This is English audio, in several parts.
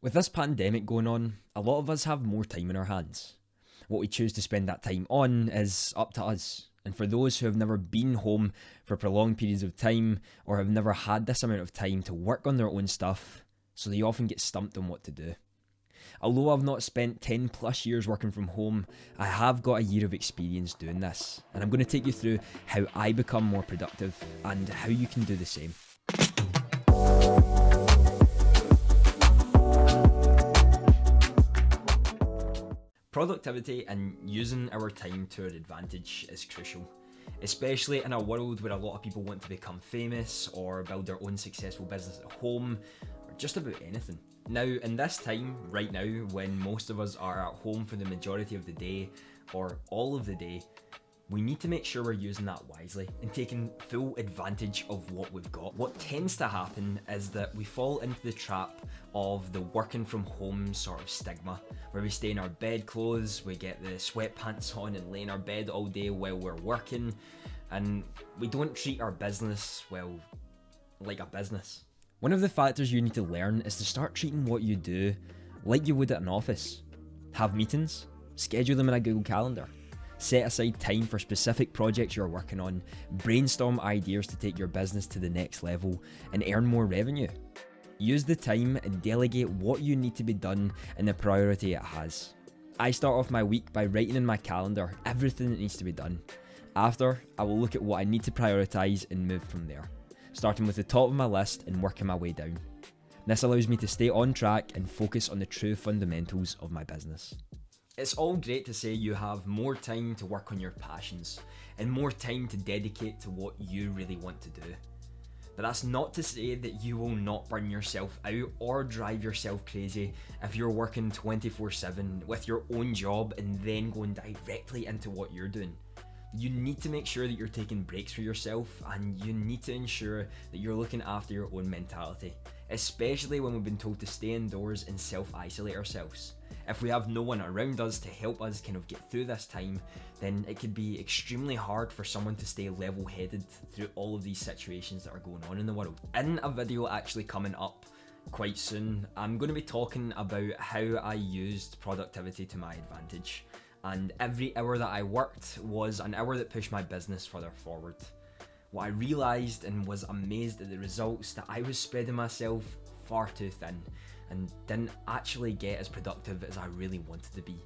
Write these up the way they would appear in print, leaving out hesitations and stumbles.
With this pandemic going on, a lot of us have more time in our hands. What we choose to spend that time on is up to us. And for those who have never been home for prolonged periods of time or have never had this amount of time to work on their own stuff, so they often get stumped on what to do. Although I've not spent 10 plus years working from home, I have got a year of experience doing this. And I'm going to take you through how I become more productive and how you can do the same. Productivity and using our time to our advantage is crucial, especially in a world where a lot of people want to become famous or build their own successful business at home, or just about anything. Now, in this time, right now, when most of us are at home for the majority of the day, or all of the day, we need to make sure we're using that wisely and taking full advantage of what we've got. What tends to happen is that we fall into the trap of the working from home sort of stigma, where we stay in our bedclothes, we get the sweatpants on and lay in our bed all day while we're working, and we don't treat our business, well, like a business. One of the factors you need to learn is to start treating what you do like you would at an office. Have meetings, schedule them in a Google Calendar. Set aside time for specific projects you're working on, brainstorm ideas to take your business to the next level, and earn more revenue. Use the time and delegate what you need to be done and the priority it has. I start off my week by writing in my calendar everything that needs to be done. After, I will look at what I need to prioritize and move from there, starting with the top of my list and working my way down. This allows me to stay on track and focus on the true fundamentals of my business. It's all great to say you have more time to work on your passions and more time to dedicate to what you really want to do. But that's not to say that you will not burn yourself out or drive yourself crazy if you're working 24/7 with your own job and then going directly into what you're doing. You need to make sure that you're taking breaks for yourself, and you need to ensure that you're looking after your own mentality, especially when we've been told to stay indoors and self-isolate ourselves. If we have no one around us to help us kind of get through this time, then it could be extremely hard for someone to stay level-headed through all of these situations that are going on in the world. In a video actually coming up quite soon, I'm going to be talking about how I used productivity to my advantage. And every hour that I worked was an hour that pushed my business further forward. What I realised and was amazed at the results that I was spreading myself far too thin and didn't actually get as productive as I really wanted to be.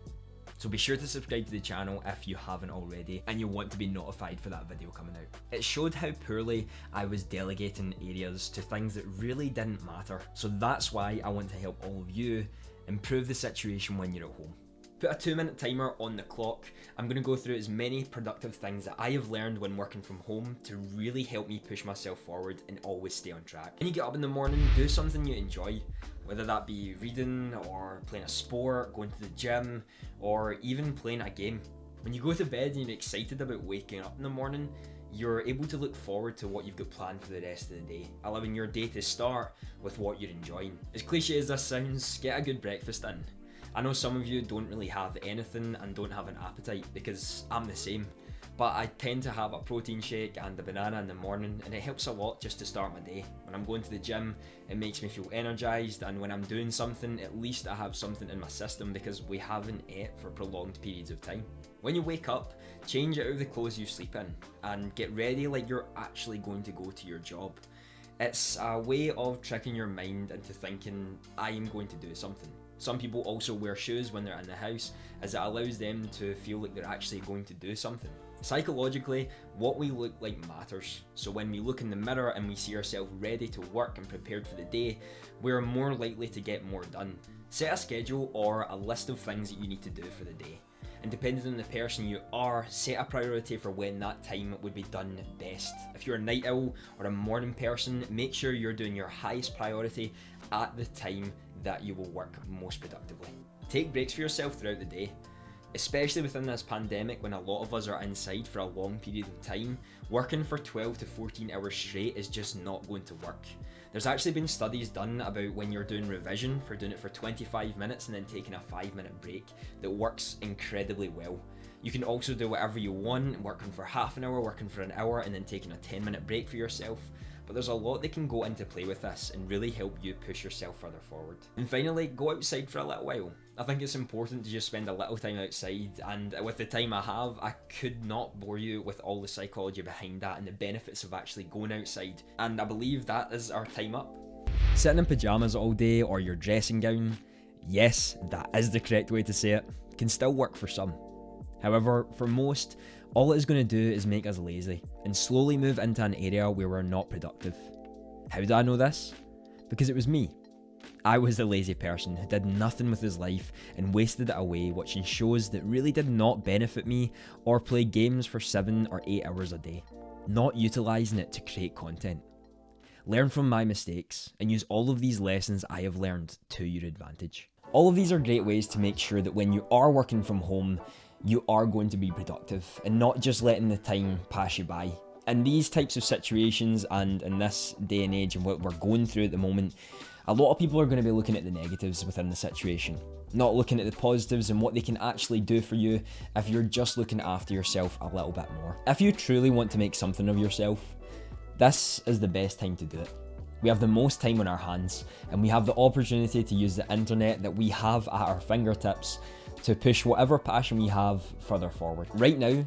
So be sure to subscribe to the channel if you haven't already and you want to be notified for that video coming out. It showed how poorly I was delegating areas to things that really didn't matter. So that's why I want to help all of you improve the situation when you're at home. Put a 2-minute timer on the clock. I'm going to go through as many productive things that I have learned when working from home to really help me push myself forward and always stay on track. When you get up in the morning, do something you enjoy, whether that be reading or playing a sport, going to the gym, or even playing a game. When you go to bed and you're excited about waking up in the morning, you're able to look forward to what you've got planned for the rest of the day, allowing your day to start with what you're enjoying. As cliche as this sounds, get a good breakfast in. I know some of you don't really have anything and don't have an appetite, because I'm the same, but I tend to have a protein shake and a banana in the morning, and it helps a lot just to start my day. When I'm going to the gym, it makes me feel energized, and when I'm doing something, at least I have something in my system because we haven't ate for prolonged periods of time. When you wake up, change out of the clothes you sleep in and get ready like you're actually going to go to your job. It's a way of tricking your mind into thinking, I am going to do something. Some people also wear shoes when they're in the house, as it allows them to feel like they're actually going to do something. Psychologically, what we look like matters. So when we look in the mirror and we see ourselves ready to work and prepared for the day, we're more likely to get more done. Set a schedule or a list of things that you need to do for the day. And depending on the person you are, set a priority for when that time would be done best. If you're a night owl or a morning person, make sure you're doing your highest priority at the time that you will work most productively. Take breaks for yourself throughout the day. Especially within this pandemic, when a lot of us are inside for a long period of time, working for 12 to 14 hours straight is just not going to work. There's actually been studies done about when you're doing revision, for doing it for 25 minutes and then taking a 5-minute break, that works incredibly well. You can also do whatever you want, working for half an hour, working for an hour, and then taking a 10-minute break for yourself. but there's a lot that can go into play with this and really help you push yourself further forward. And finally, go outside for a little while. I think it's important to just spend a little time outside, and with the time I have, I could not bore you with all the psychology behind that and the benefits of actually going outside, and I believe that is our time up. Sitting in pyjamas all day or your dressing gown, yes, that is the correct way to say it, can still work for some. However, for most, all it is going to do is make us lazy and slowly move into an area where we're not productive. How do I know this? Because it was me. I was the lazy person who did nothing with his life and wasted it away watching shows that really did not benefit me, or play games for 7 or 8 hours a day, not utilising it to create content. Learn from my mistakes and use all of these lessons I have learned to your advantage. All of these are great ways to make sure that when you are working from home, you are going to be productive and not just letting the time pass you by. In these types of situations, and in this day and age and what we're going through at the moment, a lot of people are going to be looking at the negatives within the situation, not looking at the positives and what they can actually do for you if you're just looking after yourself a little bit more. If you truly want to make something of yourself, this is the best time to do it. We have the most time on our hands, and we have the opportunity to use the internet that we have at our fingertips to push whatever passion we have further forward. Right now,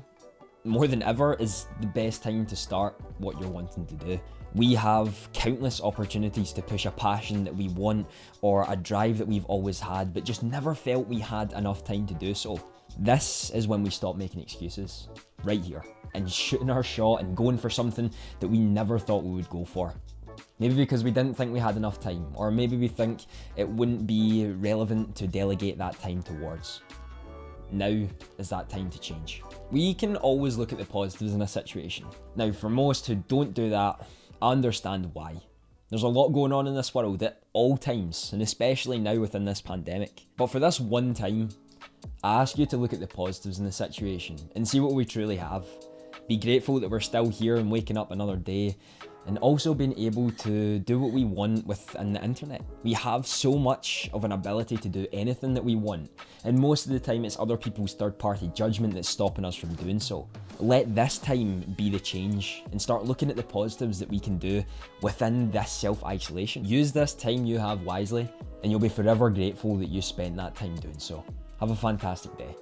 more than ever, is the best time to start what you're wanting to do. We have countless opportunities to push a passion that we want, or a drive that we've always had but just never felt we had enough time to do so. This is when we stop making excuses, right here, and shooting our shot and going for something that we never thought we would go for. Maybe because we didn't think we had enough time, or maybe we think it wouldn't be relevant to delegate that time towards. Now is that time to change. We can always look at the positives in a situation. Now, for most who don't do that, I understand why. There's a lot going on in this world at all times, and especially now within this pandemic. But for this one time, I ask you to look at the positives in the situation and see what we truly have. Be grateful that we're still here and waking up another day, and also being able to do what we want within the internet. We have so much of an ability to do anything that we want, and most of the time it's other people's third-party judgment that's stopping us from doing so. Let this time be the change and start looking at the positives that we can do within this self-isolation. Use this time you have wisely, and you'll be forever grateful that you spent that time doing so. Have a fantastic day.